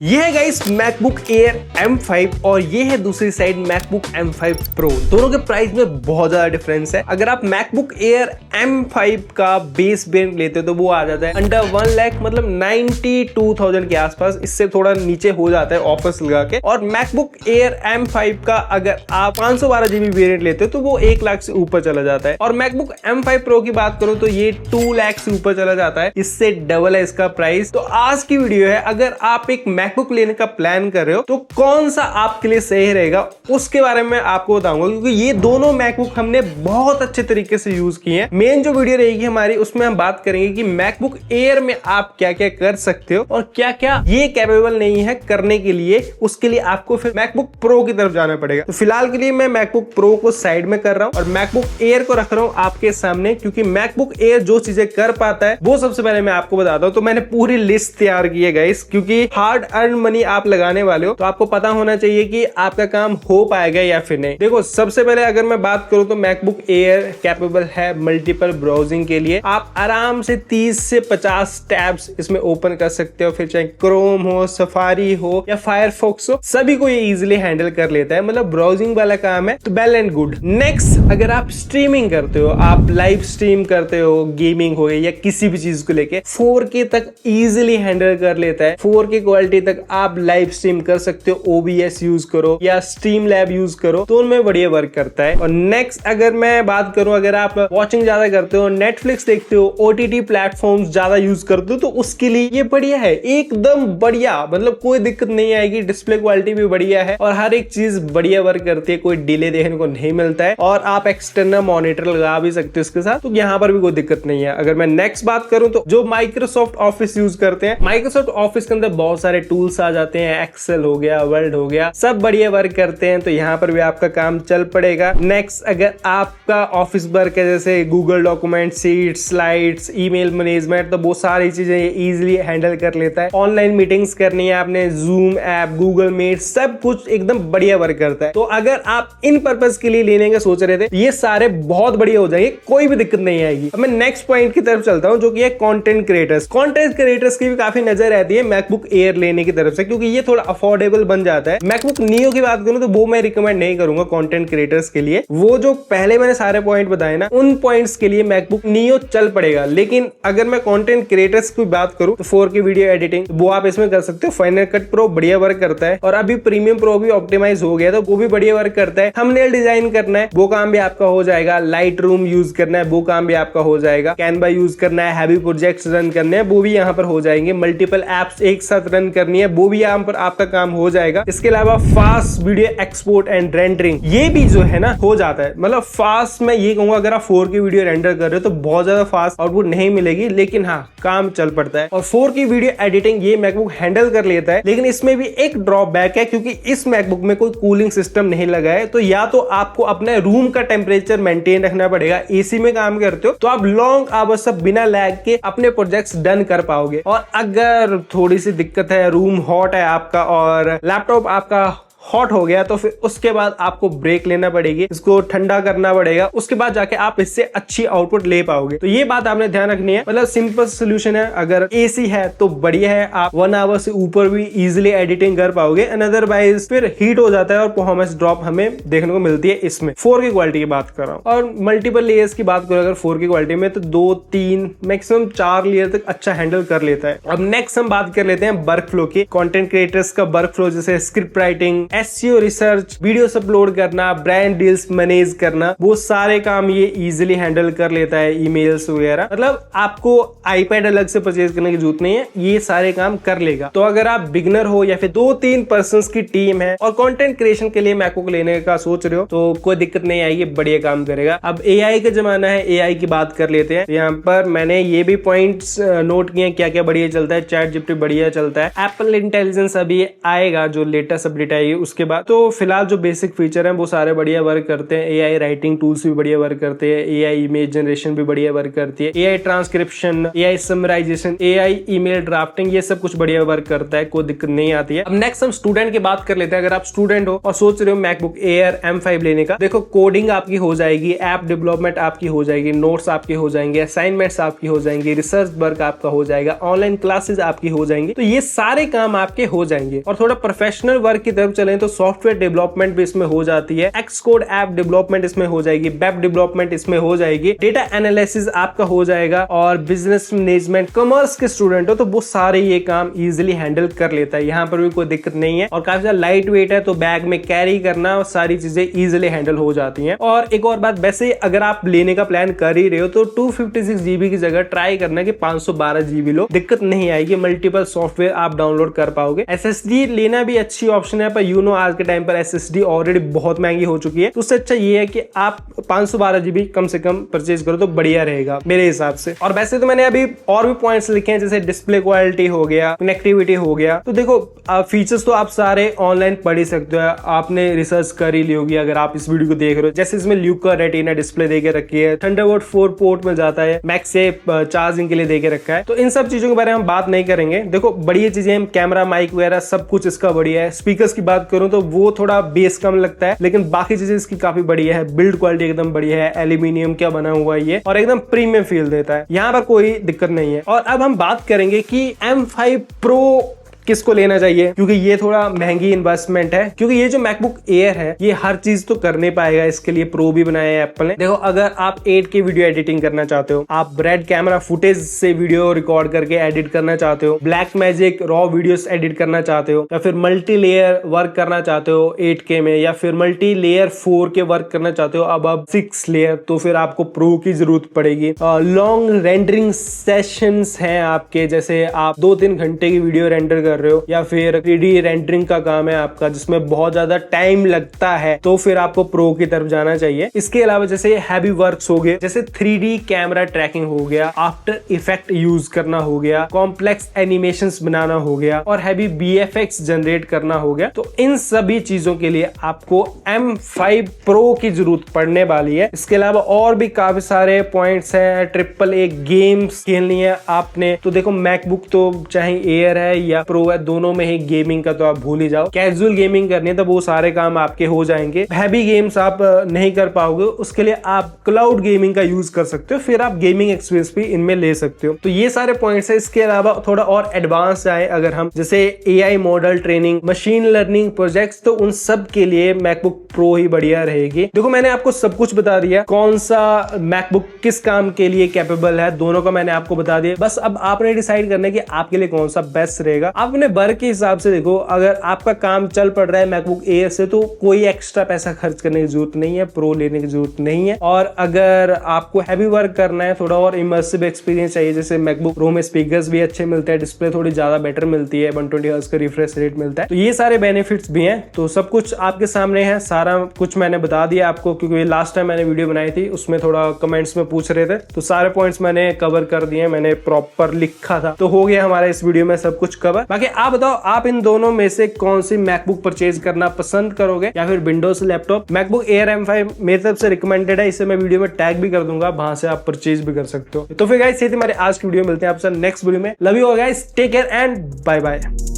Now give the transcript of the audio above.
ये है guys MacBook air M5 और ये है दूसरी साइड मैकबुक M5 Pro। दोनों के प्राइस में बहुत ज्यादा डिफरेंस है। अगर आप मैकबुक एयर M5 का बेस वेरिएंट लेते हो तो वो आ जाता है अंडर 1 लाख, मतलब 92,000 के आसपास, इससे थोड़ा नीचे हो जाता है ऑफर्स लगा के। और मैकबुक एयर M5 का अगर आप 512 GB वेरिएंट लेते हो तो वो 1 लाख से ऊपर चला जाता है। और मैकबुक M5 Pro की बात करूं तो ये 2 लाख से ऊपर चला जाता है, इससे डबल है इसका प्राइस। तो आज की वीडियो है, अगर आप एक मैकबुक लेने का प्लान कर रहे हो तो कौन सा आपके लिए सही रहेगा उसके बारे में आपको बताऊंगा, क्योंकि ये दोनों मैकबुक हमने बहुत अच्छे तरीके से यूज किए हैं। मेन जो वीडियो रहेगी हमारी उसमें हम बात करेंगे कि मैकबुक एयर में आप क्या क्या कर सकते हो और क्या क्या ये कैपेबल नहीं है करने के लिए। उसके लिए आपको फिर मैकबुक प्रो की तरफ जाना पड़ेगा। तो फिलहाल के लिए मैं मैकबुक प्रो को साइड में कर रहा हूं और मैकबुक एयर को रख रहा हूं आपके सामने, क्योंकि मैकबुक एयर जो चीजें कर पाता है वो सबसे पहले मैं आपको बताता हूं। तो मैंने पूरी लिस्ट तैयार की है गाइस, क्योंकि हार्ड अर्न मनी आप लगाने वाले हो तो आपको पता होना चाहिए कि आपका काम हो पाएगा या फिर नहीं। देखो, सबसे पहले अगर मैं बात करूं तो मैकबुक एयर कैपेबल है मल्टीपल ब्राउजिंग के लिए। आप आराम से 30 से 50 टैब्स इसमें ओपन कर सकते हो, फिर चाहे क्रोम हो, सफारी हो या फायरफॉक्स हो, सभी को ये इजीली हैंडल कर लेता है। मतलब ब्राउजिंग वाला काम है तो वेल एंड गुड। नेक्स्ट, अगर आप स्ट्रीमिंग करते हो, आप लाइव स्ट्रीम करते हो, गेमिंग हो या किसी भी चीज को लेके, 4K तक इजीली हैंडल कर लेता है। 4K क्वालिटी तक आप लाइव स्ट्रीम कर सकते हो। OBS यूज करो या स्ट्रीम लैब यूज करो तो उनमें बढ़िया वर्क करता है। और नेक्स्ट, अगर मैं बात करूं, अगर आप वॉचिंग ज्यादा करते हो, नेटफ्लिक्स देखते हो, OTT प्लेटफॉर्म्स ज्यादा यूज करते हो तो उसके लिए ये बढ़िया है, एकदम बढ़िया। मतलब कोई दिक्कत नहीं आएगी, डिस्प्ले क्वालिटी भी बढ़िया है और हर एक चीज बढ़िया वर्क करती है, कोई डिले देखने को नहीं मिलता है। और आप एक्सटर्नल मॉनिटर लगा भी सकते हो इसके साथ, तो यहाँ पर भी कोई दिक्कत नहीं है। अगर मैं नेक्स्ट बात करूं तो जो माइक्रोसॉफ्ट ऑफिस यूज करते हैं, माइक्रोसॉफ्ट ऑफिस के अंदर बहुत सारे टूल्स आ जाते हैं, एक्सेल हो गया, वर्ड हो गया, सब बढ़िया वर्क करते हैं, तो यहाँ पर भी आपका काम चल पड़ेगा। नेक्स्ट, अगर आपका ऑफिस वर्क है जैसे Google document, sheet, slides, email management, तो वो सारी चीजें इजीली हैंडल कर लेता है। ऑनलाइन मीटिंग्स करनी है आपने, जूम ऐप, गूगल मीट, सब कुछ एकदम बढ़िया वर्क करता है। तो अगर आप इन पर्पज के लिए लेने का सोच रहे थे, ये सारे बहुत बढ़िया हो जाएंगे, कोई भी दिक्कत नहीं आएगी। अब मैं नेक्स्ट पॉइंट की तरफ चलता हूँ, जो कि है कंटेंट क्रिएटर्स। कंटेंट क्रिएटर्स की भी काफी नजर रहती है मैकबुक एयर लेने की तरफ से, क्योंकि ये थोड़ा अफोर्डेबल बन जाता है। मैकबुक नियो की बात करूं तो वो मैं रिकमेंड नहीं करूंगा कंटेंट क्रिएटर्स के लिए। वो जो पहले मैंने सारे पॉइंट बताए ना, उन पॉइंट्स के लिए मैकबुक नियो चल पड़ेगा। लेकिन अगर मैं कंटेंट क्रिएटर्स की बात करूं तो 4K वीडियो एडिटिंग वो आप इसमें कर सकते हो। फाइनल कट प्रो बढ़िया वर्क करता है और अभी प्रीमियम प्रो भी ऑप्टिमाइज हो गया तो वो भी बढ़िया वर्क करता है। थंबनेल डिजाइन करना है वो काम भी आपका हो जाएगा। लाइट रूम यूज करना है वो काम भी आपका हो जाएगा। कैनवा यूज करना है, हैवी प्रोजेक्ट्स रन करने हैं वो भी यहाँ पर हो जाएंगे। मल्टीपल एप्स एक साथ रन करनी है वो भी यहाँ पर आपका काम हो जाएगा। इसके अलावा fast video export and rendering ये भी जो है ना हो जाता है। मतलब फास्ट मैं ये कहूंगा, अगर आप 4K वीडियो रेंडर कर रहे हो तो बहुत ज्यादा फास्ट आउटपुट नहीं मिलेगी, लेकिन हाँ काम चल पड़ता है। और 4K वीडियो एडिटिंग ये मैकबुक हैंडल कर लेता है। लेकिन इसमें भी एक ड्रॉबैक है, क्योंकि इस मैकबुक में कोई कूलिंग सिस्टम नहीं लगा है। तो या तो आपको अपने रूम का टेम्परेचर मेंटेन रखना पड़ेगा। AC में काम करते हो तो आप लॉन्ग आवर्स सब बिना लैग के अपने प्रोजेक्ट्स डन कर पाओगे। और अगर थोड़ी सी दिक्कत है, रूम हॉट है आपका और लैपटॉप आपका हॉट हो गया, तो फिर उसके बाद आपको ब्रेक लेना पड़ेगी, इसको ठंडा करना पड़ेगा, उसके बाद जाके आप इससे अच्छी आउटपुट ले पाओगे। तो ये बात आपने ध्यान रखनी है। मतलब सिंपल सोल्यूशन है, अगर AC है तो बढ़िया है, आप 1 आवर से ऊपर भी इजीली एडिटिंग कर पाओगे। अदरवाइज फिर हीट हो जाता है और परफॉर्मेंस ड्रॉप हमें देखने को मिलती है। इसमें 4K क्वालिटी की बात कर रहा हूँ। और मल्टीपल लेयर्स की बात करो अगर 4K क्वालिटी में, तो 2-3 मैक्सिमम 4 लेयर तक अच्छा हैंडल कर लेता है। अब नेक्स्ट हम बात कर लेते हैं वर्क फ्लो की। कंटेंट क्रिएटर्स का वर्क फ्लो, जैसे script writing, SEO research, videos upload करना, ब्रांड डील्स मैनेज करना, वो सारे काम ये इजीली हैंडल कर लेता है। ईमेल्स वगैरह, मतलब आपको आईपैड अलग से परचेज करने की जरूरत नहीं है, ये सारे काम कर लेगा। तो अगर आप बिगनर हो या फिर 2-3 पर्संस की टीम है और कंटेंट क्रिएशन के लिए मैकबुक लेने का सोच रहे हो तो कोई दिक्कत नहीं आएगी, बढ़िया काम करेगा। अब AI का जमाना है, AI की बात कर लेते हैं। यहाँ पर मैंने ये भी पॉइंट्स नोट किए क्या क्या बढ़िया चलता है। ChatGPT बढ़िया चलता है। एप्पल इंटेलिजेंस अभी आएगा जो लेटेस्ट अपडेट आई उसके बाद। तो फिलहाल जो बेसिक फीचर हैं वो सारे बढ़िया वर्क करते हैं। AI राइटिंग टूल्स भी बढ़िया वर्क करते हैं, AI इमेज जनरेशन भी बढ़िया वर्क करती है, AI transcription, AI summarization, AI email drafting, ये सब कुछ बढ़िया वर्क करता है, कोई दिक्कत नहीं आती है। अब नेक्स्ट हम स्टूडेंट की बात कर लेते हैं। अगर आप स्टूडेंट हो और सोच रहे हो मैकबुक एयर M5 लेने का, देखो कोडिंग आपकी हो जाएगी, ऐप डेवलपमेंट आपकी हो जाएगी, नोट्स आपके हो जाएंगे, असाइनमेंट्स आपकी हो जाएंगे, रिसर्च वर्क आपका हो जाएगा, ऑनलाइन क्लासेस आपकी हो जाएंगी। तो ये सारे काम आपके हो जाएंगे। और थोड़ा प्रोफेशनल वर्क की तरफ चलें तो सॉफ्टवेयर डेवलपमेंट भी इसमें हो जाती है, एक्सकोड ऐप डेवलपमेंट इसमें हो जाएगी, वेब डेवलपमेंट इसमें हो जाएगी, डेटा एनालिसिस आपका हो जाएगा, और बिजनेस मैनेजमेंट, कॉमर्स के स्टूडेंट हो तो वो सारे ये काम इजीली हैंडल कर लेता है। यहाँ पर भी कोई दिक्कत नहीं है और काफी ज्यादा लाइट वेट है, तो बैग में कैरी करना और सारी चीजें इजीली हैंडल हो जाती हैं। और एक और बात, वैसे अगर आप लेने का प्लान कर ही रहे हो तो 256 GB की जगह ट्राई करना कि 512 GB लो, दिक्कत नहीं आएगी, मल्टीपल सॉफ्टवेयर आप डाउनलोड कर पाओगे। SSD लेना भी अच्छी ऑप्शन है, पर आज के टाइम पर SSD ऑलरेडी बहुत महंगी हो चुकी है, तो उससे अच्छा ये है कि आप 512 GB कम से कम परचेज करो तो बढ़िया रहेगा मेरे हिसाब से। और वैसे तो मैंने अभी और भी पॉइंट्स लिखे हैं, जैसे डिस्प्ले क्वालिटी हो गया, कनेक्टिविटी हो गया। तो देखो फीचर्स तो आप सारे ऑनलाइन पढ़ ही सकते हो, आपने रिसर्च कर ही ली होगी अगर आप इस वीडियो को देख रहे हो। जैसे इसमें ल्यूका रेटिना डिस्प्ले देके रखी है, थंडरबोल्ट 4 पोर्ट में जाता है, मैगसेफ चार्जिंग के लिए देके रखा है। तो इन सब चीजों के बारे में हम बात नहीं करेंगे। देखो बढ़िया चीजें, कैमरा, माइक वगैरह सब कुछ इसका बढ़िया है। स्पीकर्स की बात करूं तो वो थोड़ा बेस कम लगता है, लेकिन बाकी चीजें इसकी काफी बढ़िया है। बिल्ड क्वालिटी एकदम बढ़िया है, एल्यूमिनियम क्या बना हुआ है ये, और एकदम प्रीमियम फील देता है, यहाँ पर कोई दिक्कत नहीं है। और अब हम बात करेंगे कि M5 Pro किसको लेना चाहिए, क्योंकि ये थोड़ा महंगी इन्वेस्टमेंट है। क्योंकि ये जो मैकबुक एयर है ये हर चीज तो कर नहीं पाएगा, इसके लिए प्रो भी बनाया है एप्पल ने। देखो अगर आप 8K वीडियो एडिटिंग करना चाहते हो, आप रेड कैमरा फुटेज से वीडियो रिकॉर्ड करके एडिट करना चाहते हो, black magic raw videos edit करना चाहते हो, या फिर मल्टी लेयर वर्क करना चाहते हो 8K में, या फिर मल्टी लेयर 4K वर्क करना चाहते हो अब 6 लेयर, तो फिर आपको प्रो की जरूरत पड़ेगी। लॉन्ग रेंडरिंग सेशंस हैं आपके, जैसे आप 2-3 घंटे की वीडियो रेंडर कर रहे हो, या फिर 3D रेंडरिंग का काम है आपका जिसमें बहुत ज्यादा टाइम लगता है, तो फिर आपको प्रो की तरफ जाना चाहिए। इसके अलावा जैसे हैवी वर्क्स हो गए, जैसे 3D कैमरा ट्रैकिंग हो गया, आफ्टर इफेक्ट यूज करना हो गया, कॉम्प्लेक्स एनिमेशंस बनाना हो गया, और हैवी VFX जनरेट करना हो गया, तो इन सभी चीजों के लिए आपको M5 Pro की जरूरत पड़ने वाली है। इसके अलावा और भी काफी सारे पॉइंट्स हैं, AAA गेम्स खेलनी है आपने, तो देखो मैकबुक तो चाहे एयर है या प्रो है, दोनों में ही गेमिंग का तो आप भूल ही जाओ। कैजुअल गेमिंग करनी है तो वो सारे काम आपके हो जाएंगे। हैवी गेम्स आप नहीं कर पाओगे, उसके लिए आप क्लाउड गेमिंग का यूज कर सकते हो, फिर आप गेमिंग एक्सपीरियंस भी इनमें ले सकते हो। तो ये सारे पॉइंट्स है। इसके अलावा थोड़ा और एडवांस आए अगर हम, जैसे AI model training, machine learning projects, तो उन सब के लिए मैकबुक प्रो ही बढ़िया रहेगी। देखो मैंने आपको सब कुछ बता दिया, कौन सा मैकबुक किस काम के लिए कैपेबल है, दोनों का मैंने आपको बता दिया। बस अब आपने डिसाइड करना है कि आपके लिए कौन सा बेस्ट रहेगा। आपने वर्क के हिसाब से देखो, अगर आपका काम चल पड़ रहा है मैकबुक एयर से तो कोई एक्स्ट्रा पैसा खर्च करने की जरूरत नहीं है, प्रो लेने की जरूरत नहीं है। और अगर आपको हैवी वर्क करना है, थोड़ा और इमर्सिव एक्सपीरियंस चाहिए, जैसे मैकबुक प्रो में स्पीकर्स भी अच्छे मिलते हैं, डिस्प्ले थोड़ी ज्यादा बेटर मिलती है, 120 हर्ट्ज का रिफ्रेश रेट मिलता है, तो ये सारे बेनिफिट्स भी हैं। तो सब कुछ आपके सामने है, सारा कुछ मैंने बता दिया आपको, क्योंकि लास्ट टाइम मैंने वीडियो बनाई थी उसमें थोड़ा कमेंट्स में पूछ रहे थे, तो सारे पॉइंट्स मैंने कवर कर दिए, मैंने प्रॉपर लिखा था, तो हो गया हमारा इस वीडियो में सब कुछ कवर। बाकी आप बताओ, आप इन दोनों में से कौन सी मैकबुक परचेज करना पसंद करोगे, या फिर Windows laptop? MacBook air M5 मेरी तरफ से रिकमेंडेड है, इसे मैं वीडियो में टैग भी कर दूंगा, वहां से आप परचेज भी कर सकते हो। तो फिर गाइस ये थी हमारे आज की वीडियो, मिलते हैं आपसे नेक्स्ट वीडियो में। Love you guys, take care and bye bye.